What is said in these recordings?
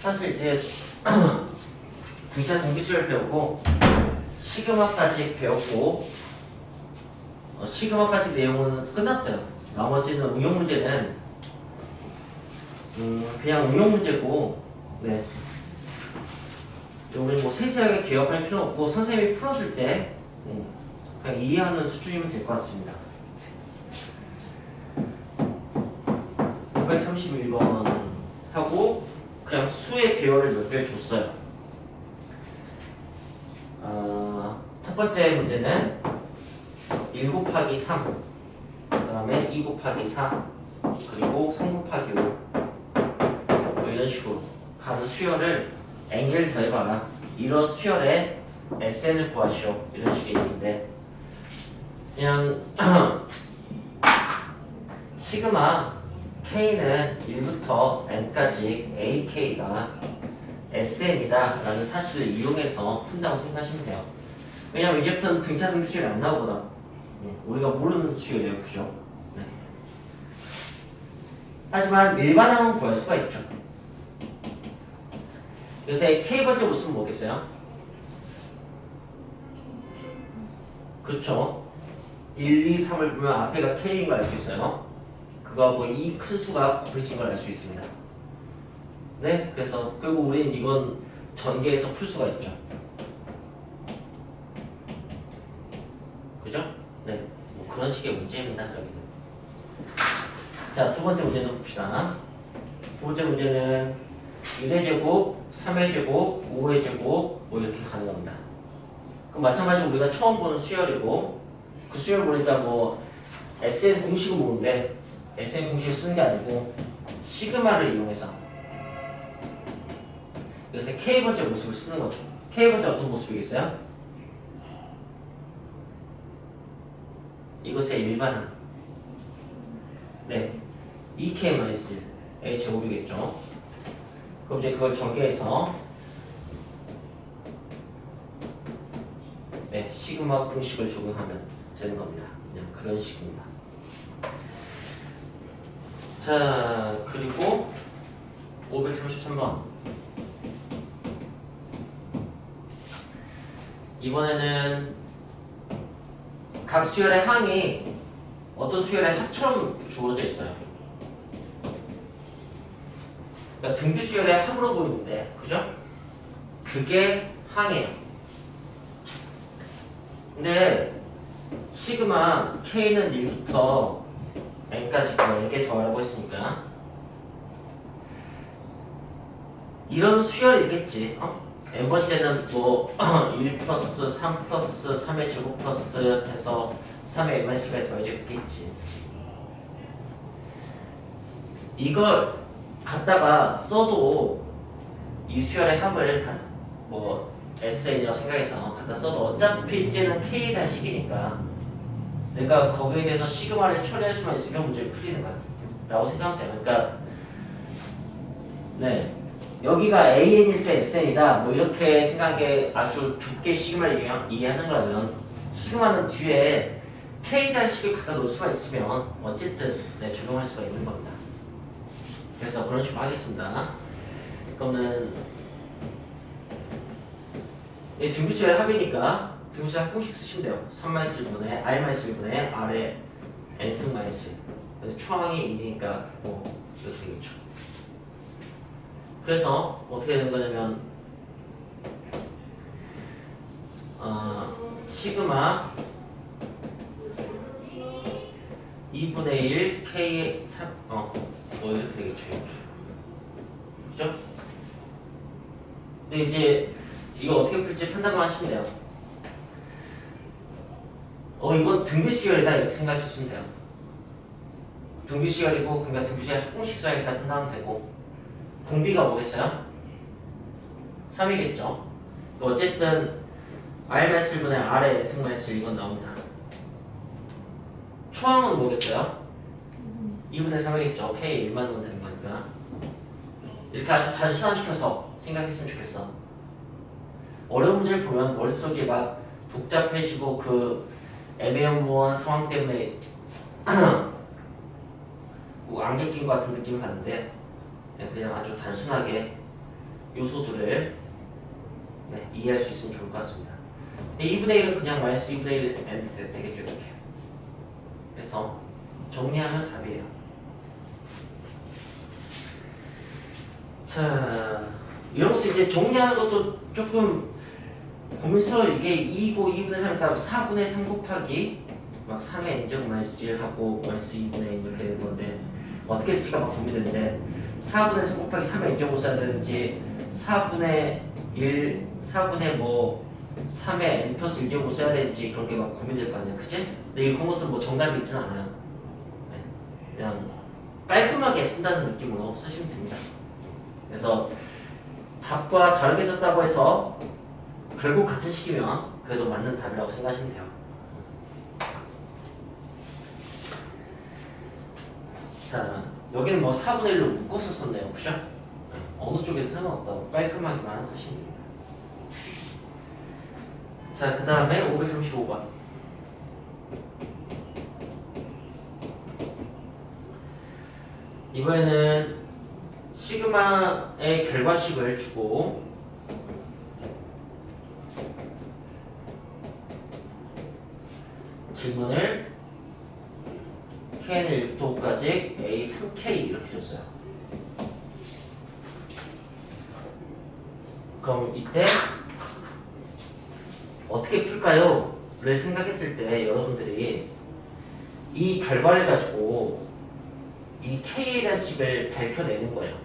사실 이제 등차 등비수열 배우고 시그마까지 배웠고 시그마까지 내용은 끝났어요. 나머지는 응용 문제는 그냥 응용 문제고 네. 우리 뭐 세세하게 기억할 필요 없고 선생님이 풀어줄 때 그냥 이해하는 수준이면 될 것 같습니다. 531번 하고 그냥 수의 배열을 몇 개 줬어요. 첫 번째 문제는 1 곱하기 3, 그 다음에 2 곱하기 4, 그리고 3 곱하기 5 뭐 이런 식으로 가는 수열을 n개를 더해봐라. 이런 수열의 SN을 구하시오. 이런 식의 얘기인데 그냥 시그마 K는 1부터 N까지 AK가 SN이다 라는 사실을 이용해서 푼다고 생각하시면 돼요. 왜냐면 이제부터는 등차 등비수열이 안 나오거든. 우리가 모르는 수열이에요. 그죠? 네. 하지만 일반항은 구할 수가 있죠. 요새 K번째 모습은 뭐겠어요? 그쵸? 1, 2, 3을 보면 앞에가 K인 걸 알 수 있어요. 그거하고 이 큰 수가 곱해진 걸 알 수 있습니다. 네? 그래서 결국 우린 이건 전개해서 풀 수가 있죠. 그죠? 네. 뭐 그런 식의 문제입니다. 여기는. 자, 두 번째 문제는 봅시다. 두 번째 문제는 1의 제곱, 3의 제곱, 5의 제곱 뭐 이렇게 가는 겁니다. 그럼 마찬가지로 우리가 처음 보는 수열이고 그 수열 보니까 뭐 SN 공식은 모르는데 SN 공식을 쓰는 게 아니고 시그마를 이용해서 그래서 K번째 모습을 쓰는 거죠. K번째 어떤 모습이겠어요? 이것의 일반항. 네. 2K-1의 제곱이겠죠. 그럼 이제 그걸 전개해서 네, 시그마 공식을 적용하면 되는 겁니다. 그냥 그런 식입니다. 자, 그리고 533번. 이번에는 각 수열의 항이 어떤 수열의 합처럼 주어져 있어요. 그러니까 등비 수열의 합으로 보이는데, 그죠? 그게 항이에요. 근데 시그마 K는 1부터 N까지 이렇게 더하라고 했으니까 이런 수열이 있겠지. N번째는 뭐 1 플러스 3 플러스 3의 제곱 플러스 해서 3의 N마이너스가 더해져 있겠지. 이걸 갖다가 써도 이 수열의 합을 뭐 SN이라고 생각해서 갖다 써도 어차피 이제는 K에 대한 식이니까 내가 거기에 대해서 시그마를 처리할 수만 있으면 문제를 풀리는 거야 라고 생각하면 돼요. 그러니까 네, 여기가 AN일 때 SN이다 뭐 이렇게 생각하게 아주 좁게 시그마를 이해하는 거라면 시그마는 뒤에 K에 대한 식을 갖다 놓을 수가 있으면 어쨌든 네, 적용할 수가 있는 겁니다. 그래서 그런 식으로 하겠습니다. 그러면 등비수열 합이니까 등비수열 합공식 쓰시면 돼요. 3-1분의 R-1분의 R의 N승 마이너스. 초항이 1이니까 뭐 이렇게 되겠죠. 그래서 어떻게 되는 거냐면 시그마 2분의 1 K 3 뭐 이렇게 되겠죠. 이렇게. 그죠? 근데 이제 이거 어떻게 풀지 판단만 하시면 돼요. 이건 등비수열이다 이렇게 생각하시면 돼요. 등비수열이고 그러니까 등비수열 합공식 써야겠다 판단하면 되고 궁비가 뭐겠어요? 3이겠죠. 어쨌든 R-1분의 R의 S승-1 이건 나옵니다. 초항은 뭐겠어요? 2분의 3이겠죠. K 1만 넣으면 되는 거니까 이렇게 아주 단순화시켜서 생각했으면 좋겠어. 어려운 문제를 보면 머릿속이 막 복잡해지고 그 애매모호한 상황 때문에 뭐 안개 낀 것 같은 느낌이 받는데 그냥 아주 단순하게 요소들을 네, 이해할 수 있으면 좋을 것 같습니다. 2분의 1은 그냥 마이너스 2분의 1 n 되겠죠. 이렇게. 그래서 정리하면 답이에요. 자, 이런 것을 이제 정리하는 것도 조금 고민스러워. 이게 2고 2분의 3이니까 4분의 3 곱하기 막 3의 n제곱 마이너스 1 하고 마이너스 2분의 1 이렇게 되는 건데 어떻게 쓸까 막 고민되는데 4분의 3 곱하기 3의 n제곱 써야 되는지 4분의 1, 4분의 뭐 3의 n 플러스 1제곱 써야 되는지 그런 게 막 고민될 거 아니야. 그치? 근데 이런 것은 뭐 정답이 있진 않아요. 네. 그냥 깔끔하게 쓴다는 느낌으로 쓰시면 됩니다. 그래서 답과 다르게 썼다고 해서 결국 같은 식이면 그래도 맞는 답이라고 생각하시면 돼요. 자, 여기는 뭐 4분의 1로 묶어서 썼네요. 그죠? 네. 어느 쪽에도 상관없다고 깔끔하게만 쓰시면 됩니다. 자, 그 다음에 535번. 이번에는 시그마의 결과식을 주고 질문을 k는 1부터 5까지 a3k 이렇게 줬어요. 그럼 이때 어떻게 풀까요? 를 생각했을 때 여러분들이 이 결과를 가지고 이 k에 대한 식을 밝혀내는 거예요.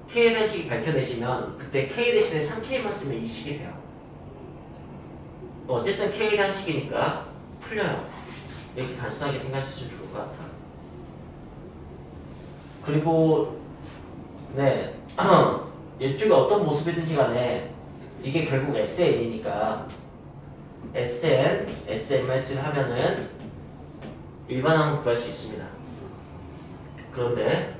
k에 대한 식이 밝혀내시면 그때 k 대신에 3k만 쓰면 이 식이 돼요. 어쨌든 k에 대한 식이니까 풀려요. 이렇게 단순하게 생각하시면 좋을 것 같아요. 그리고 네 이쪽에 어떤 모습이든지 간에 이게 결국 SN이니까 SN, SN-를 하면은 일반항을 구할 수 있습니다. 그런데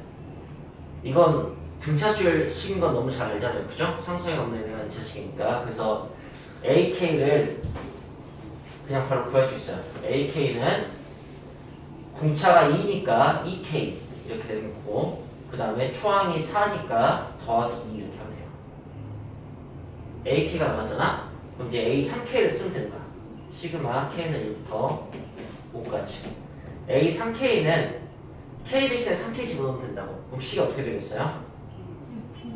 이건 등차수열 식인 건 너무 잘 알잖아요. 그죠? 상수에 없는 애가 등차식이니까. 그래서 AK를 그냥 바로 구할 수 있어요. AK는 공차가 2니까 2K 이렇게 되는 거고 그 다음에 초항이 4니까 더하기 2 이렇게 하면 돼요. AK가 나왔잖아? 그럼 이제 A3K를 쓰면 되는 거야. 시그마 K는 1부터 5까지. A3K는 K 대신에 3K 집어넣으면 된다고. 그럼 C가 어떻게 되겠어요?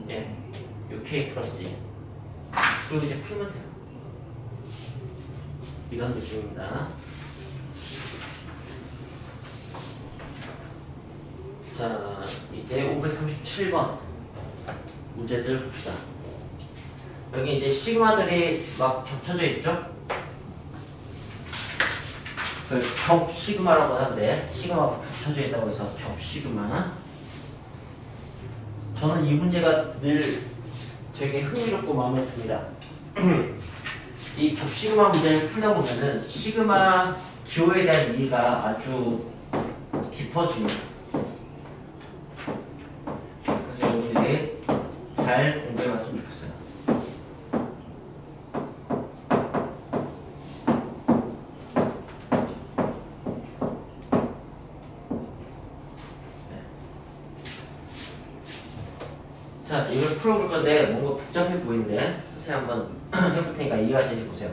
예, 6K 플러스 1. 그리고 이제 풀면 돼요. 이런 느낌입니다. 자, 이제 537번 문제들 봅시다. 여기 이제 시그마들이 막 겹쳐져 있죠? 그 겹 시그마라고 하는데 시그마가 겹쳐져 있다고 해서 겹 시그마. 저는 이 문제가 늘 되게 흥미롭고 마음에 듭니다. 이 겹 시그마 문제를 풀다 보면은 시그마 기호에 대한 이해가 아주 깊어집니다. 그래서 여러분들이 잘 공부해봤으면 좋겠어요. 자, 이걸 풀어볼 건데 뭔가 복잡해 보이는데 선생님 한번 해볼 테니까 이해가 되는지 보세요.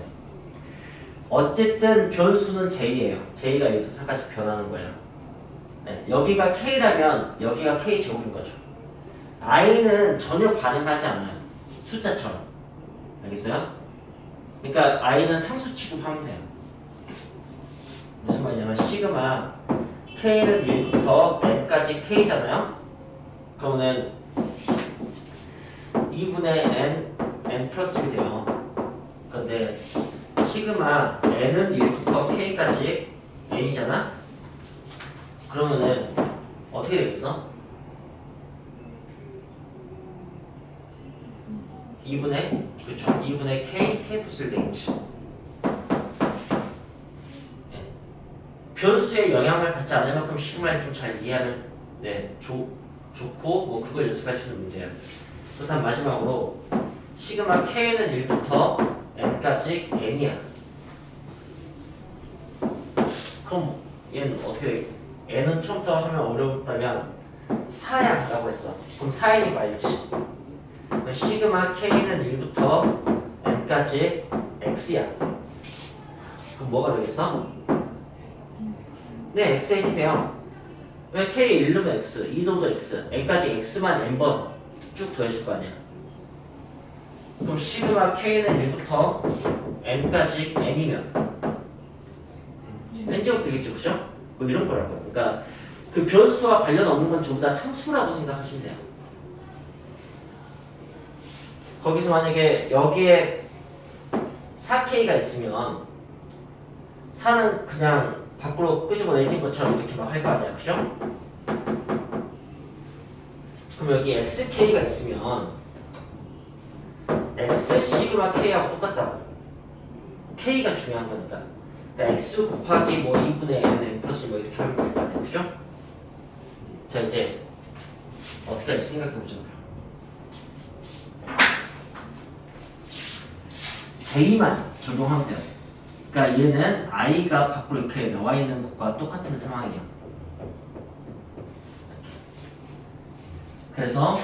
어쨌든 변수는 j예요. j가 1부터 4까지 변하는 거예요. 네, 여기가 k라면 여기가 k 제곱인 거죠. i는 전혀 반응하지 않아요. 숫자처럼. 알겠어요? 그러니까 i는 상수 취급하면 돼요. 무슨 말이냐면 시그마 k는 1부터 n까지 k잖아요. 그러면은 2분의 n 플러스 1이 돼요. 그런데 시그마 n은 1부터 k까지 n이잖아? 그러면은 어떻게 되겠어? 2분의 k 플러스 1 되겠지. 네. 변수의 영향을 받지 않을 만큼 시그마를 좀 잘 이해하면 네, 좋고 뭐 그걸 연습할 수 있는 문제예요. 그렇다면 마지막으로 시그마 k는 1부터 n까지 n이야. 그럼 얘는 어떻게 돼? n은 처음부터 하면 어려웠다면 4야 라고 했어. 그럼 4이니까 알지. 시그마 K는 1부터 N까지 X야. 그럼 뭐가 되겠어? 네, Xn이 돼요. 왜 K 1는 X, 2도도 X, N까지 X만 N번 쭉 더해질 거 아니야. 그럼 시그마 K는 1부터 N까지 N이면 N제곱 되겠죠, 그죠? 뭐 이런 거라고요. 그러니까 그 변수와 관련 없는 건 전부 다 상수라고 생각하시면 돼요. 거기서 만약에 여기에 4K가 있으면 4는 그냥 밖으로 끄집어내진 것처럼 이렇게 막 할 거 아니야, 그죠? 그럼 여기 XK가 있으면 X 시그마 K하고 똑같다고. K가 중요한 거니까. 그러니까 X 곱하기 뭐 2분의 N 플러스 뭐 이렇게 하면 될 거 아니야, 그죠? 자, 이제 어떻게 할지 생각해보자. J만 적용하면 돼요. 그러니까 얘는 I가 밖으로 이렇게 나와 있는 것과 똑같은 상황이에요. 이렇게. 그래서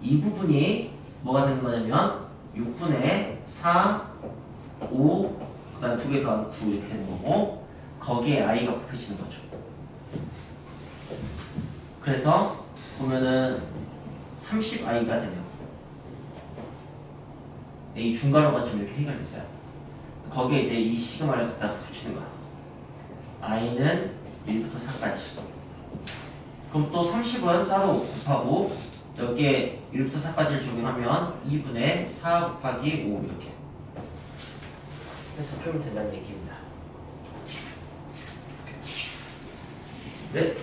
이 부분이 뭐가 되는 거냐면 6분의 4, 5, 그 다음 2개 더하면 9 이렇게 되는 거고 거기에 I가 곱해지는 거죠. 그래서 보면은 30I가 되네요. 이 중괄호가 지금 이렇게 해결됐어요. 거기에 이제 이 시그마를 갖다 붙이는 거야. I는 1부터 4까지. 그럼 또 30은 따로 곱하고 여기에 1부터 4까지를 적용하면 2분의 4 곱하기 5 이렇게 해서 풀면 된다는 얘기입니다. 네.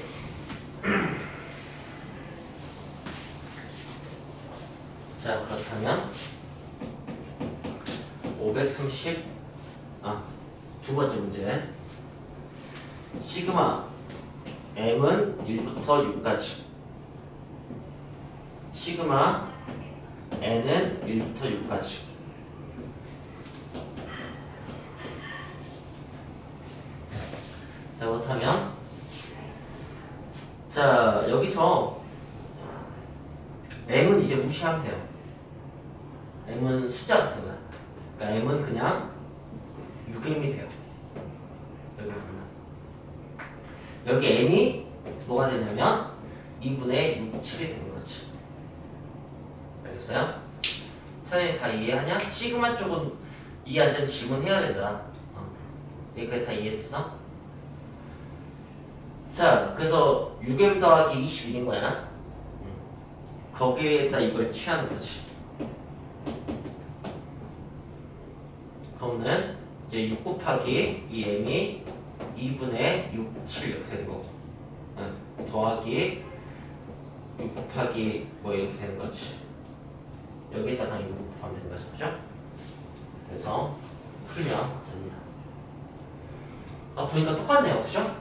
자, 그렇다면 530두 번째 문제. 시그마 M은 1부터 6까지. 시그마 N은 1부터 6까지. 자, 그렇다면 자, 여기서 M은 이제 무시하면 돼요. M은 숫자 같은 거야. 그러니까 M은 그냥 6M이 돼요. 여기 보면. 여기 N이 뭐가 되냐면 2분의 6, 7이 되는 거지. 알겠어요? 차라리 다 이해하냐? 시그마 쪽은 이해 안 되면 질문해야 된다. 여기까지 다 이해됐어? 자, 그래서 6M 더하기 21인 거야. 거기에다 이걸 취하는 거지. 그러면 이제 6 곱하기 이 M이 2분의 6, 7 이렇게 되는 거고 더하기 6 곱하기 뭐 이렇게 되는 거지. 여기에다가 6 곱하면 되는 거죠, 그죠? 그래서 풀면 됩니다. 보니까 똑같네요, 그죠?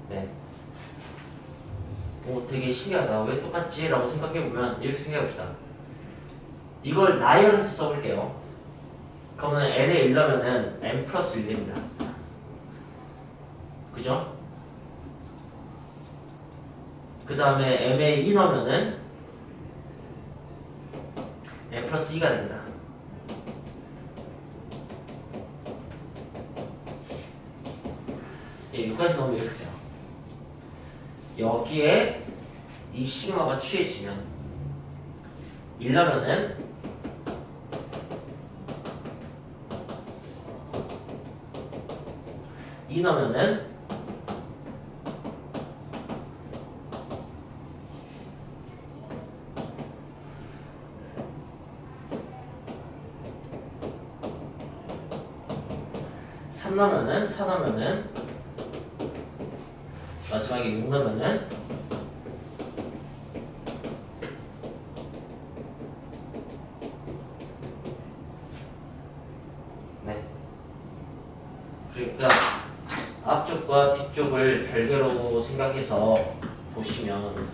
네. 되게 신기하다. 왜 똑같지? 라고 생각해보면 이렇게 생각해봅시다. 이걸 나열해서 써볼게요. 그러면 n에 1 넣으면은 n 플러스 1입니다. 그죠? 그 다음에 m에 2 넣으면은 n 플러스 2가 됩니다. 예, 6까지 넣으면 이렇게 돼요. 여기에 이 시그마가 취해지면 1 넣으면은 2 넣으면은 (3) 넣으면은 4 넣으면은 마지막에 6 넣으면은 네. 그러니까 앞쪽과 뒤쪽을 별개로 생각해서 보시면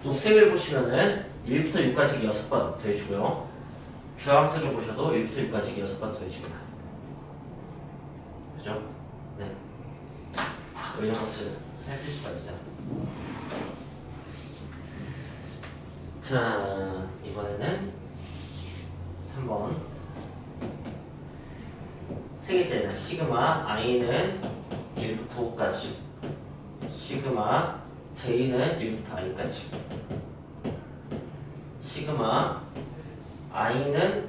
녹색을 보시면은 1부터 6까지 6번 더해주고요. 주황색을 보셔도 1부터 6까지 6번 더해집니다. 그죠? 네. 뭐 이런 것을 살필 수가 있어요. 자, 이번에는 3번. 세 개째는 시그마 i는 1부터 5까지, 시그마 j는 1부터 i까지, 시그마 i는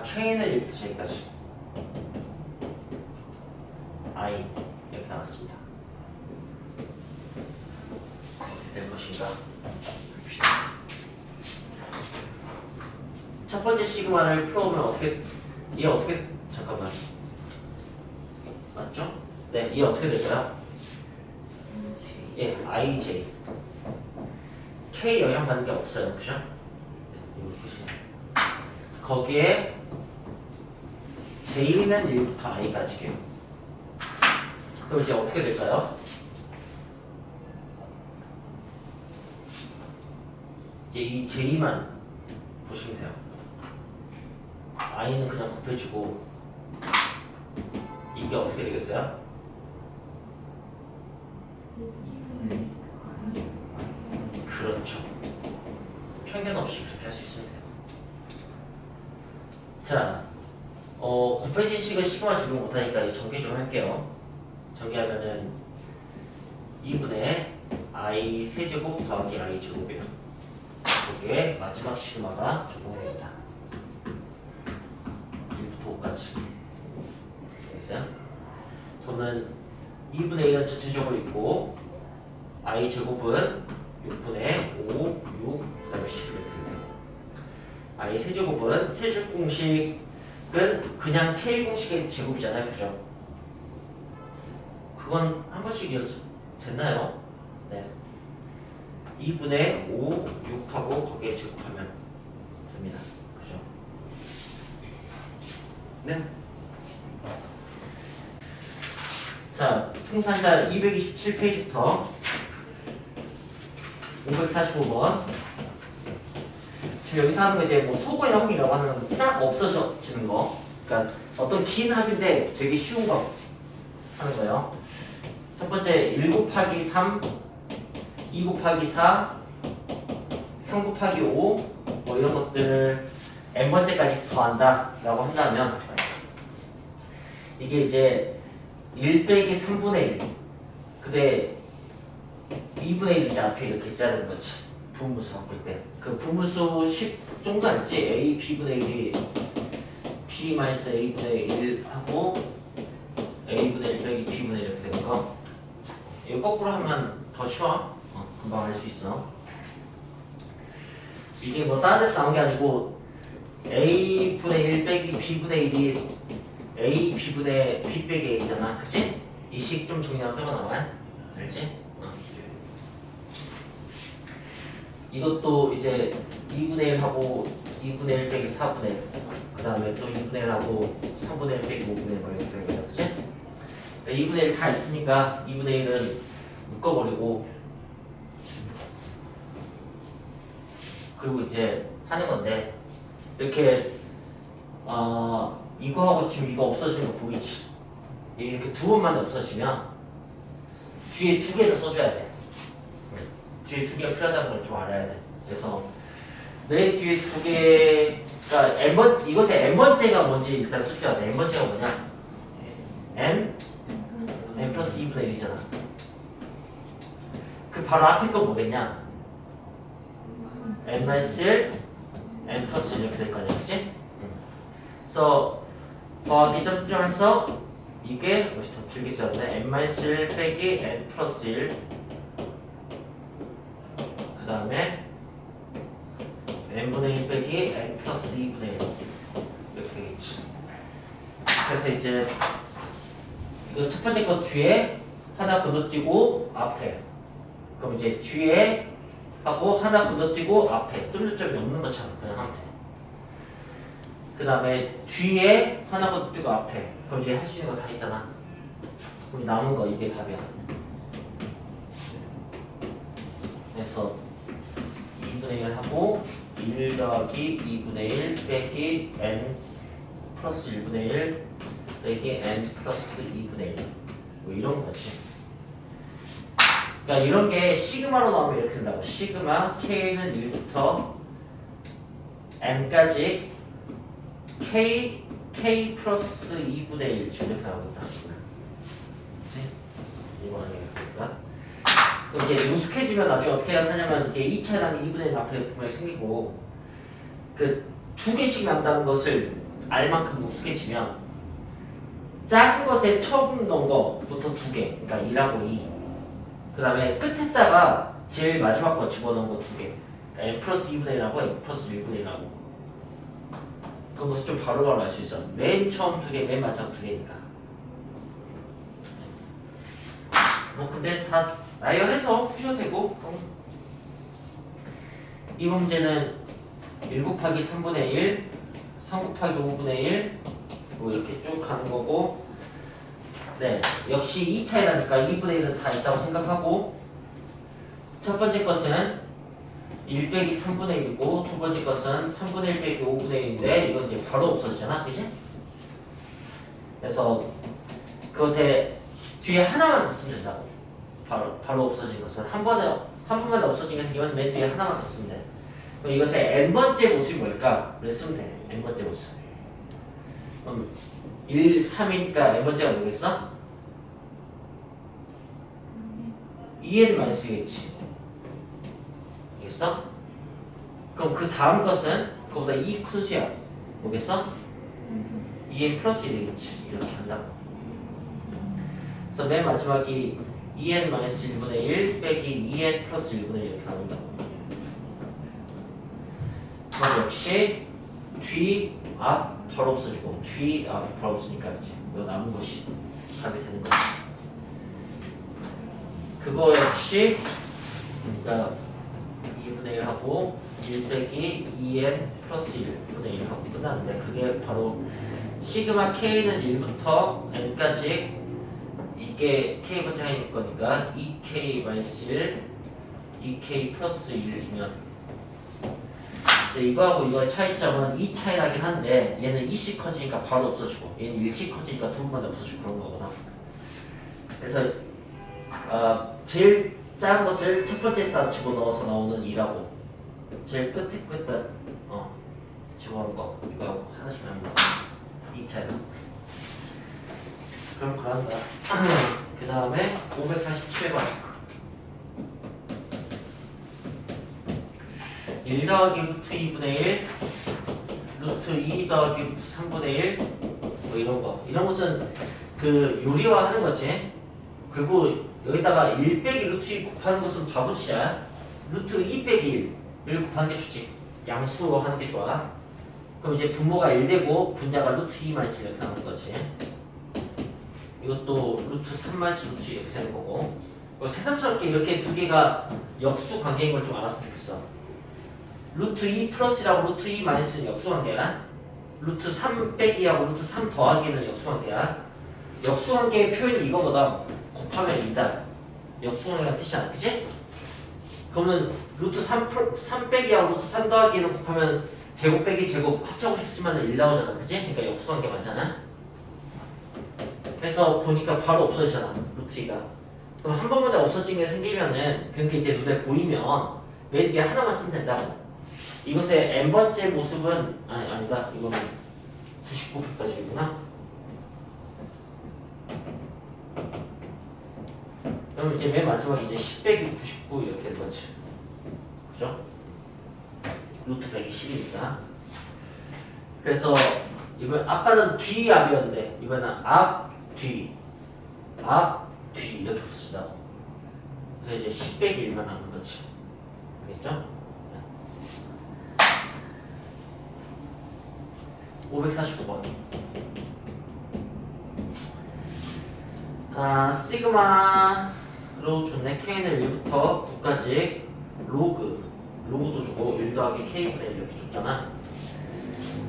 k는 1부터 j까지, i 이렇게 나왔습니다. 어떻게 될 것인가 봅시다. 첫 번째 시그마를 풀어보면 어떻게, 얘 어떻게, 잠깐만, 맞죠? 네, 얘 어떻게 될까요? 예, ij. k 영향 받는 게 없어요, 그죠? 네, 이거 끝이에요. 거기에 j는 1부터 i까지게요. 그럼 이제 어떻게 될까요? 이제 이 j만 보시면 돼요. i는 그냥 곱해주고, 이게 어떻게 되겠어요? 그렇죠. 편견 없이 그렇게 할 수 있으면 돼요. 자, 곱해진 식은 시그마 적용 못하니까 전개 좀 할게요. 전개하면은 2분의 i 세제곱 더하기 i 제곱이에요. 여기에 마지막 시그마가 적용이 됩니다. 1부터 5까지. 알겠어요? 그러면 2분의 1은 전체적으로 있고, i 제곱은 6분의 5, 6, 그 다음에 10 이렇게 돼요. i 세제곱은 세제곱 공식은 그냥 k 공식의 제곱이잖아요, 그죠? 그건 한 번씩 연습 됐나요? 네. 2분의 5, 6하고 거기에 제곱하면 됩니다. 그죠? 네. 자, 풍산자 227페이지부터 545번. 지금 여기서 하는 거 이제 뭐 소거형이라고 하는 싹 없어지는 거. 그러니까 어떤 긴 합인데 되게 쉬운 거 하는 거예요. 첫 번째 1 곱하기 3, 2 곱하기 4, 3 곱하기 5, 뭐 이런 것들을 n번째까지 더한다 라고 한다면, 이게 이제 1 빼기 3분의 1, 근데 2분의 1이 이제 앞에 이렇게 있어야 되는 거지. 부분수 바꿀 때. 그 부분수 10 정도 알지? a b분의 1이 b 마이너스 a분의 1 하고 a분의 1 빼기 b분의 1 이렇게 되는 거. 이거 거꾸로 하면 더 쉬워. 금방 알 수 있어. 이게 뭐 다른 데서 나온 게 아니고 a분의 1 빼기 b분의 1이 a b분의 b 빼기 a잖아. 그치? 이 식 좀 정리하면 빼고 나와요. 알지? 이것도 이제 2분의 1 하고 2분의 1 빼기 4분의 1, 그 다음에 또 2분의 1 하고 3분의 1 빼기 5분의 1 이렇게 되는 거죠. 그치? 2분의 1 다 있으니까 2분의 1은 묶어버리고, 그리고 이제 하는 건데, 이렇게 이거하고 지금 이거 없어지는 거 보이지? 이렇게 두 번만 없어지면 뒤에 두 개를 써줘야 돼. 뒤에 두 개가 필요하다는 걸 좀 알아야 돼. 그래서 맨 뒤에 두 개가 n번, 이것의 n번째가 뭔지 일단 숙제해야 돼. n번째가 뭐냐? n 플러스 2분의 1이잖아. 그 바로 앞에 거 뭐겠냐? n 마이너스 1, n 플러스 1 이렇게 될 거 아니야, 그치? 그래서 더하기 점점해서 이게 뭐지 더 길게 써야 되네. n 마이너스 1 빼기 n 플러스 1, 그 다음에 n분의 1 빼기 n 플러스 2분의 1 이렇게 되겠지. 그래서 이제 이거 첫 번째 거 뒤에 하나 건너뛰고 앞에, 그럼 이제 뒤에 하고 하나 건너뛰고 앞에 점점점이 없는 것처럼 그냥 하면 돼. 그 다음에 뒤에 하나 건너뛰고 앞에, 그럼 이제 할 수 있는 거 다 있잖아. 그럼 남은 거 이게 답이야. 그래서 2분의 1 하고 1 더하기 2분의 1 빼기 n 플러스 1분의 1 빼기 n 플러스 2분의 1 뭐 이런 거지. 그러니까 이런 게 시그마로 나오면 이렇게 된다고. 시그마 K는 1부터 N까지 K 플러스 2분의 1 지금 이렇게 나오겠다. 그치? 이거 아니겠습니까? 그럼 이제 우습해지면 나중에 어떻게 하냐면 이게 2차랑 2분의 1 앞에 분명히 생기고 그 두 개씩 난다는 것을 알 만큼 우습해지면 작은 것에 처음 넣은 것부터 두 개, 그러니까 2라고 2. 그 다음에 끝에다가 제일 마지막 거 집어넣은 거 두 개. 그러니까 n 플러스 2분의 1하고 n 플러스 1분의 1하고. 그런 것을 좀 바로바로 알 수 있어. 맨 처음 두 개, 맨 마지막 두 개니까. 뭐 근데 다 나열해서 푸셔도 되고. 이 문제는 1 곱하기 3분의 1, 3 곱하기 5분의 1, 뭐 이렇게 쭉 가는 거고. 네, 역시 2차이라니까 2분의 1은 다 있다고 생각하고, 첫 번째 것은 1 빼기 3분의 1이고, 두 번째 것은 3분의 1 빼기 5분의 1인데, 이건 이제 바로 없어지잖아, 그지? 그래서 그것에 뒤에 하나만 더 쓰면 된다고. 바로 없어진 것은 한 번만 없어진 게 생기면 맨 뒤에 하나만 더 쓰면 돼. 그럼 이것의 n번째 모습이 뭘까?를 쓰면 돼. n번째 모습. 그럼 1, 3이니까 n번째가 뭐겠어? 2n-1겠지. 알겠어? 그럼 그 다음 것은 그거보다 2 큰 수야. 뭐겠어? 2n 플러스 1이겠지. 이렇게 한다고. 그래서 맨 마지막이 2n-1분의 1 빼기 2n 플러스 1분의 1 이렇게 나온다고. 그럼 역시 뒤, 앞 바로 없어지고 뒤, 앞 바로 없으니까 이제 이거 남은 것이 답이 되는 거지. 그거 역시 그러니까 2분의 1하고 1 빼기 2n 플러스 1분의 1하고 끝나는데 그게 바로 시그마 K는 1부터 N까지 이게 K번째인 거니까 2K-1, 2K 플러스 1이면 이거하고 이거의 차이점은 2차이 나긴 한데 얘는 2씩 커지니까 바로 없어지고 얘는 1씩 커지니까 두 번만에 없어지고 그런 거구나. 그래서 제일 작은 것을 첫 번째에다 집어넣어서 나오는 2라고 제일 끝에다 집어넣은 거 이거하고 하나씩 나옵니다. 2차이로. 그럼 그런다. 그 다음에 547번 1 더하기 루트 2분의 1 루트 2 더하기 루트 3분의 1 뭐 이런 거. 이런 것은 그 요리화 하는 거지. 그리고 여기다가 1 빼기 루트 2 곱하는 것은 바보짓이야. 루트 2 빼기 1을 곱하는 게 좋지. 양수로 하는 게 좋아. 그럼 이제 분모가 1 되고 분자가 루트 2 마이너스 이렇게 나오는 거지. 이것도 루트 3 마이너스 루트 이렇게 되는 거고. 새삼스럽게 이렇게 두 개가 역수 관계인 걸 좀 알았으면 좋겠어. 루트 2 플러스라고 루트 2 마이너스는 역수관계야. 루트 3 빼기하고 루트 3 더하기는 역수관계야. 역수관계의 표현이 이거보다 곱하면 2다. 역수관계라는 뜻이야. 그치? 그러면 루트 3 빼기하고 루트 3 더하기는 곱하면 제곱 빼기 제곱 합하고 싶으면 1 나오잖아. 그치? 그러니까 역수관계 맞잖아. 그래서 보니까 바로 없어지잖아. 루트 2가. 그럼 한 번만에 없어진 게 생기면은 그게 이제 눈에 보이면 맨 뒤에 하나만 쓰면 된다고. 이것의 n번째 모습은 아니다. 이거는 99까지구나. 그럼 이제 맨 마지막에 이제 10 빼기 99 이렇게 된 거지. 그죠? 루트 빼기 10이니까. 그래서 이번 아까는 뒤 앞이었는데 이번엔 앞 뒤 이렇게 붙인다고. 그래서 이제 10 빼기 1만 남는 거지. 알겠죠? 549번. 시그마로 줬네. K는 1부터 9까지 로그도 주고 1 더하기 K분의 1 이렇게 줬잖아.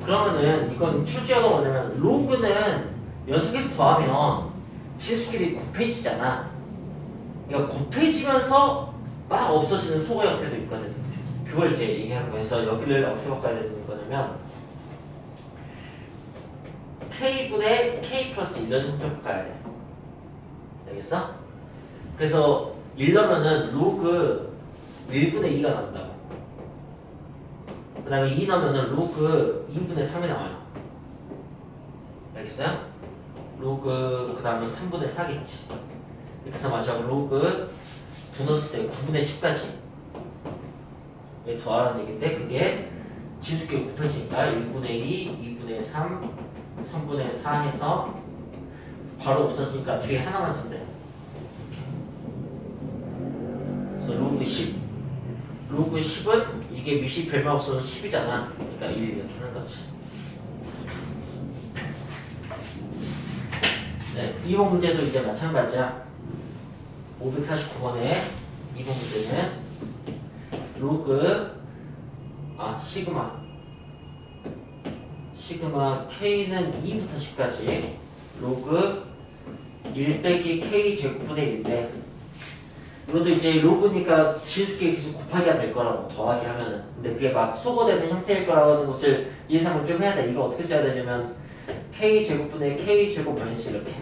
그러면은 이건 출제어가 뭐냐면 로그는 연속해서 더하면 진수끼리 곱해지잖아. 그러니까 곱해지면서 막 없어지는 소거 형태도 있거든. 그걸 이제 얘기하는 거예요. 그래서 여기를 어떻게 바꿔야 되는 거냐면 K분의 K 플러스 1을 형태로 바꿔야 돼. 알겠어? 그래서 1 넣으면은 로그 1분의 2가 나온다고. 그 다음에 2 넣으면은 로그 2분의 3이 나와요. 알겠어요? 로그 그 다음에 3분의 4겠지. 이렇게 해서 마지막으로 로그 9 넣었을 때 9분의 10까지 더하라는 얘기인데 그게 진수끼리 곱해지니까 1분의 2, 2분의 3, 3분의 4 해서 바로 없어지니까 뒤에 하나만 쓰면 돼요. 그래서 로그 10. 로그 10은 이게 밑이 별말 없어서 10이잖아. 그러니까 1 이렇게 하는 거지. 네, 2번 문제도 이제 마찬가지야. 549번에 2번 문제는 로그 시그마 K는 2부터 10까지 로그 1 빼기 K 제곱분의 1인데 이것도 이제 로그니까 진수끼리 계속 곱하기가 될 거라고 더하기 하면은 근데 그게 막 수거되는 형태일 거라고 하는 것을 예상을 좀 해야 돼. 이거 어떻게 써야 되냐면 K 제곱분의 K 제곱 마이너스 이렇게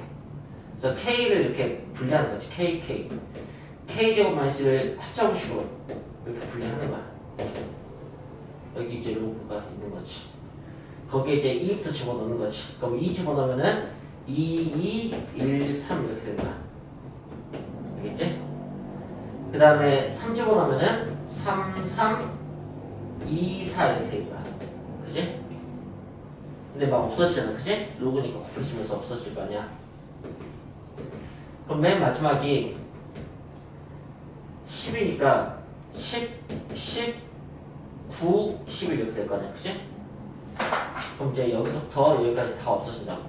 그래서 K를 이렇게 분리하는 거지. K 제곱 마이너스를 합작식으로 이렇게 분리하는 거야. 여기 이제 로그가 있는 거지. 거기에 이제 2부터 집어넣는 거지. 그럼 2 집어넣으면은 2, 1, 3 이렇게 되는 거야. 알겠지? 그 다음에 3 집어넣으면은 3, 2, 4 이렇게 되는 거야. 그지? 근데 막 없어지잖아. 그지? 로그니까 곱해지면서 없어질 거 아니야. 그럼 맨 마지막이 10이니까 10, 9, 11 이렇게 될 거 아니야. 그치? 그럼 이제 여기서부터 여기까지 다 없어진다고.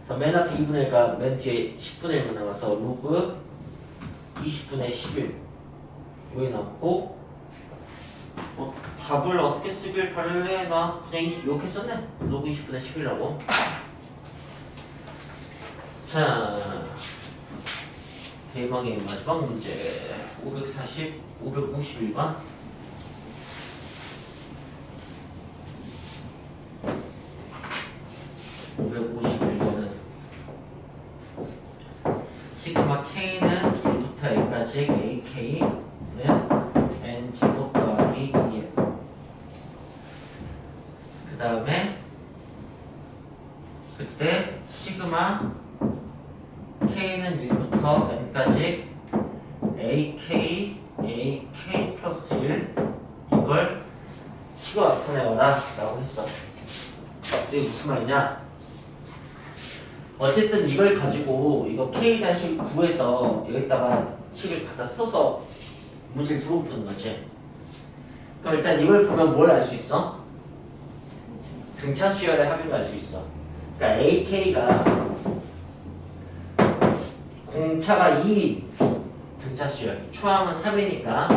그래서 맨 앞에 2분의 1과 맨 뒤에 10분의 1만 남아서 로그 20분의 11 여기 남고 답을 어떻게 쓰길 바랄래? 나 그냥 이렇게 썼네. 로그 20분의 11이라고. 자, 대망의 마지막 문제 551번 시그마 K는 1부터 N까지 AK는 N제곱 더하기 2N 그 다음에 그때 시그마 K는 1부터 N까지 AK 플러스 1 이걸 식으로 나타내거라 라고 했어. 이게 무슨 말이냐? 어쨌든 이걸 가지고 이거 K-9에서 여기다가 식을 갖다 써서 문제를 두고 푸는 거지. 그럼 일단 이걸 보면 뭘 알 수 있어? 등차 수열의 합을 알 수 있어. 그러니까 AK가 공차가 2 등차 수열, 초항은 3이니까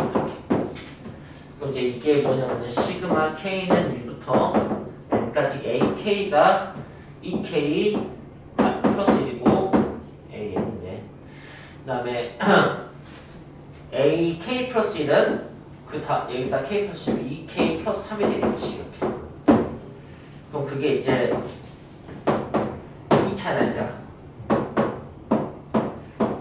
그럼 이제 이게 뭐냐면 시그마 K는 1부터 N까지 AK가 2K 플러스 1이고 AN인데 그 다음에 AK 플러스 1은 여기다 K 플러스 1이 2K 플러스 3이 되겠지. 이렇게. 그럼 그게 이제 2차니까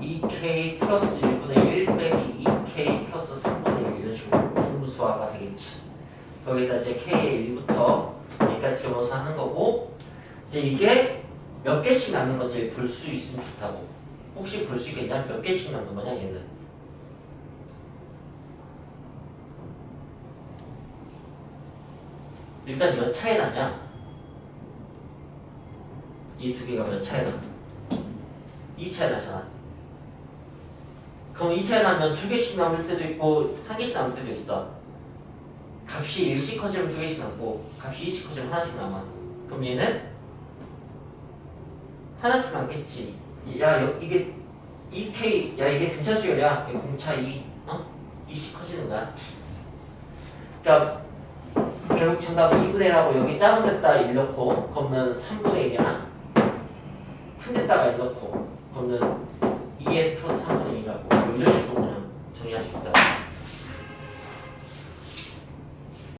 2K 플러스 1분의 1 빼기 2K 플러스 3분의 1 이런 식으로 분수화가 되겠지. 거기다 이제 K의 1부터 여기까지 집어넣어서 하는 거고 이제 이게 몇 개씩 남는 건지 볼 수 있으면 좋다고. 혹시 볼 수 있겠냐? 몇 개씩 남는 거냐 얘는? 일단 몇 차이 나냐? 이 두 개가 몇 차이 나? 2차이 나잖아. 그럼 2차이 나면 2개씩 남을 때도 있고 1개씩 남을 때도 있어. 값이 1씩 커지면 2개씩 남고 값이 2씩 커지면 하나씩 남아. 그럼 얘는 하나씩 남겠지. 야 이게 2K 야 이게 등차 수열이야. 이게 공차 2 2씩 커지는 거야. 그러니까 결국 정답은 2분의 1하고 여기 작은 데다 1 넣고 그러면 3분의 1이야. 큰 데다가 1 넣고 그러면 2n 플러스 3분의 1이라고 이런 식으로 그냥 정리하시겠다.